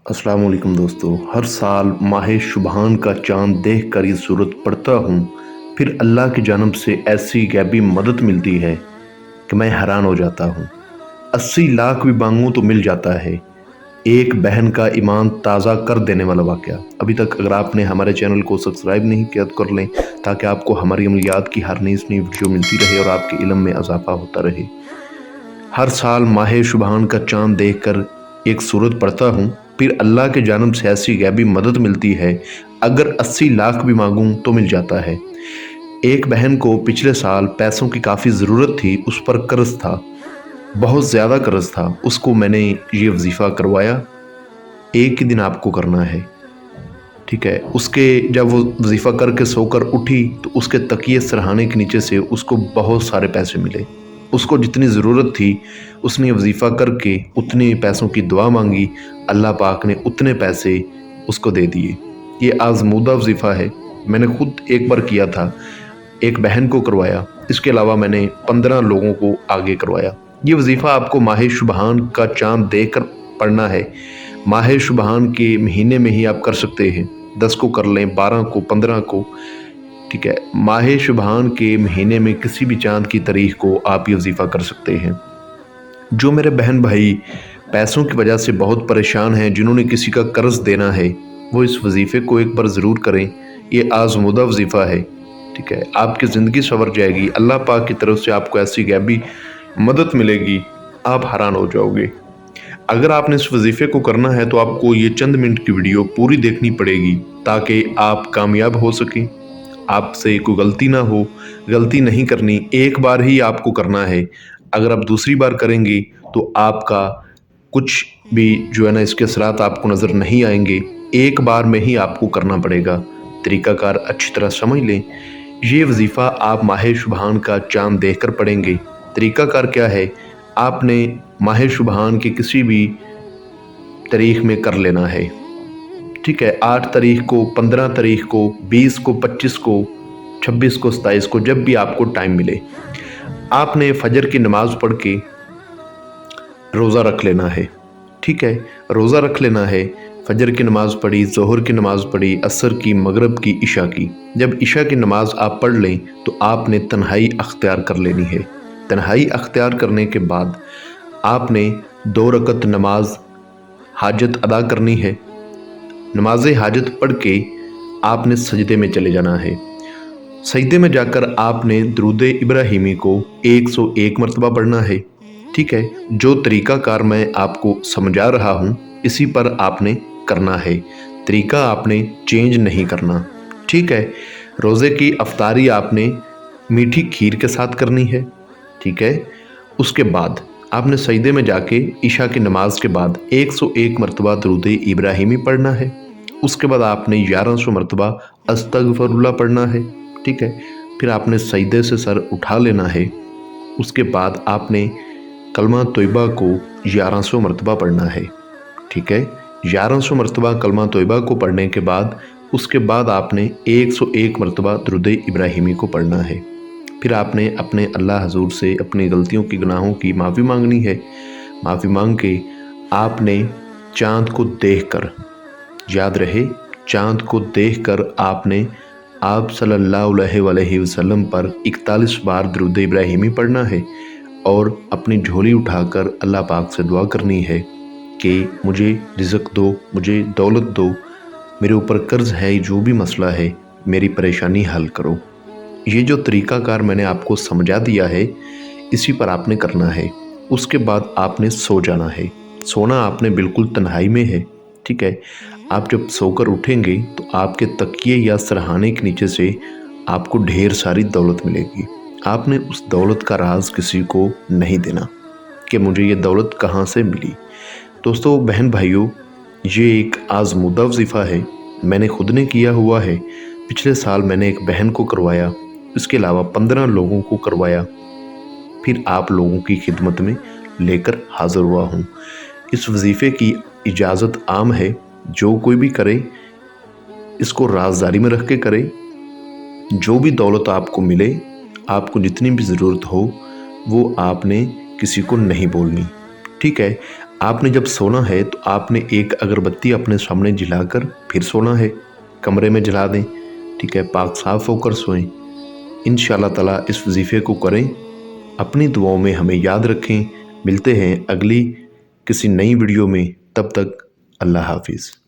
अस्सलाम वालेकुम दोस्तों। हर साल माह शुबान का चांद देख कर ये सूरत पढ़ता हूँ, फिर अल्लाह की जानब से ऐसी गैबी मदद मिलती है कि मैं हैरान हो जाता हूँ। 80 लाख भी मांगूँ तो मिल जाता है। एक बहन का ईमान ताज़ा कर देने वाला वाक़या। अभी तक अगर आपने हमारे चैनल को सब्सक्राइब नहीं किया तो कर लें, ताकि आपको हमारी अमलियात की हर नई नई वीडियो मिलती रहे और आपके इल्म में इजाफ़ा होता रहे। हर साल माह शुबान का चांद देखकर एक सूरत पढ़ता हूँ, फिर अल्लाह के जानब से ऐसी गैबी मदद मिलती है, अगर 80 लाख भी मांगूँ तो मिल जाता है। एक बहन को पिछले साल पैसों की काफ़ी ज़रूरत थी, उस पर कर्ज़ था, बहुत ज़्यादा कर्ज़ था। उसको मैंने ये वजीफ़ा करवाया, एक ही दिन आपको करना है, ठीक है। उसके जब वो वजीफ़ा करके सोकर उठी तो उसके तकिए सरहाने के नीचे से उसको बहुत सारे पैसे मिले। उसको जितनी ज़रूरत थी उसने वजीफ़ा करके उतने पैसों की दुआ मांगी, अल्लाह पाक ने उतने पैसे उसको दे दिए। ये आज़मूदा वजीफ़ा है, मैंने खुद एक बार किया था, एक बहन को करवाया, इसके अलावा मैंने 15 लोगों को आगे करवाया। ये वजीफ़ा आपको माह शुबान का चाँद देख कर पढ़ना है। माह शुबान के महीने में ही आप कर सकते हैं, 10 को कर लें, 12 को, 15 को, ठीक है। माह शुबान के महीने में किसी भी चाँद की तारीख को आप ये वजीफ़ा कर सकते हैं। जो मेरे बहन भाई पैसों की वजह से बहुत परेशान हैं, जिन्होंने किसी का कर्ज़ देना है, वो इस वजीफ़े को एक बार ज़रूर करें। ये आज़मूदा वजीफ़ा है, ठीक है। आपकी ज़िंदगी संवर जाएगी, अल्लाह पाक की तरफ से आपको ऐसी गैबी मदद मिलेगी, आप हैरान हो जाओगे। अगर आपने इस वजीफ़े को करना है तो आपको ये चंद मिनट की वीडियो पूरी देखनी पड़ेगी, ताकि आप कामयाब हो सकें, आपसे कोई गलती ना हो। गलती नहीं करनी, एक बार ही आपको करना है। अगर आप दूसरी बार करेंगे तो आपका कुछ भी जो है ना, इसके असरात आपको नज़र नहीं आएंगे। एक बार में ही आपको करना पड़ेगा। तरीक़ाकार अच्छी तरह समझ लें। ये वजीफ़ा आप माह शुबान का चाँद देख कर पढ़ेंगे। तरीक़ाकार क्या है, आपने माह शुबान की किसी भी तारीख में कर लेना है, ठीक है। 8 तारीख को, 15 तारीख को, 20 को, 25 को, 26 को, 27 को, जब भी आपको टाइम मिले, आपने फजर की नमाज़ पढ़ के रोज़ा रख लेना है, ठीक है। रोज़ा रख लेना है, फजर की नमाज़ पढ़ी, ज़ोहर की नमाज़ पढ़ी, असर की, मगरिब की, इशा की। जब इशा की नमाज़ आप पढ़ लें तो आपने तन्हाई अख्तियार कर लेनी है। तन्हाई अख्तियार करने के बाद आपने 2 रकत नमाज हाजत अदा करनी है। नमाज हाजत पढ़ के आपने सजदे में चले जाना है। सजदे में जाकर आपने दुरूद इब्राहिमी को 101 मरतबा पढ़ना है, ठीक है। जो तरीक़ाकार मैं आपको समझा रहा हूँ, इसी पर आपने करना है। तरीक़ा आपने चेंज नहीं करना, ठीक है। रोज़े की अफ्तारी आपने मीठी खीर के साथ करनी है, ठीक है। उसके बाद आपने सजदे में जाके ईशा की नमाज के बाद 101 मरतबा दुरूद इब्राहिमी पढ़ना है। उसके बाद आपने 1100 मरतबा अस्तगफिरुल्लाह पढ़ना है, ठीक है। फिर आपने सजदे से सर उठा लेना है। उसके बाद आपने कलमा तोयबा को 1100 मरतबा पढ़ना है, ठीक है। 1100 मरतबा कलमा तोयबा को पढ़ने के बाद उसके बाद आपने 101 मरतबा दुरूद इब्राहिमी को पढ़ना है। फिर आपने अपने अल्लाह हजूर से अपनी गलतियों की, गुनाहों की माफ़ी मांगनी है। माफ़ी मांग के आपने चाँद को देखकर, याद रहे, चाँद को देखकर आपने आप सल्लल्लाहु अलैहि वसल्लम पर 41 बार दुरूद इब्राहिमी पढ़ना है और अपनी झोली उठाकर अल्लाह पाक से दुआ करनी है कि मुझे रिज़्क़ दो, मुझे दौलत दो, मेरे ऊपर कर्ज़ है, जो भी मसला है मेरी परेशानी हल करो। ये जो तरीक़ाकार मैंने आपको समझा दिया है, इसी पर आपने करना है। उसके बाद आपने सो जाना है। सोना आपने बिल्कुल तन्हाई में है, ठीक है। आप जब सोकर उठेंगे तो आपके तकिए या सरहाने के नीचे से आपको ढेर सारी दौलत मिलेगी। आपने उस दौलत का राज किसी को नहीं देना कि मुझे ये दौलत कहाँ से मिली। दोस्तों, बहन भाइयों, ये एक आज़मूदा वजीफ़ा है, मैंने खुद ने किया हुआ है। पिछले साल मैंने एक बहन को करवाया, इसके अलावा 15 लोगों को करवाया, फिर आप लोगों की खिदमत में लेकर हाज़िर हुआ हूँ। इस वजीफ़े की इजाज़त आम है, जो कोई भी करे इसको राज़दारी में रख के करे। जो भी दौलत आपको मिले, आपको जितनी भी ज़रूरत हो, वो आपने किसी को नहीं बोलनी, ठीक है। آپ نے جب سونا ہے تو آپ نے ایک اگربتی اپنے سامنے جلا کر پھر سونا ہے، کمرے میں جلا دیں، ٹھیک ہے، پاک صاف ہو کر سوئیں۔ انشاءاللہ تعالیٰ اس وظیفے کو کریں، اپنی دعاؤں میں ہمیں یاد رکھیں۔ ملتے ہیں اگلی کسی نئی ویڈیو میں، تب تک اللہ حافظ۔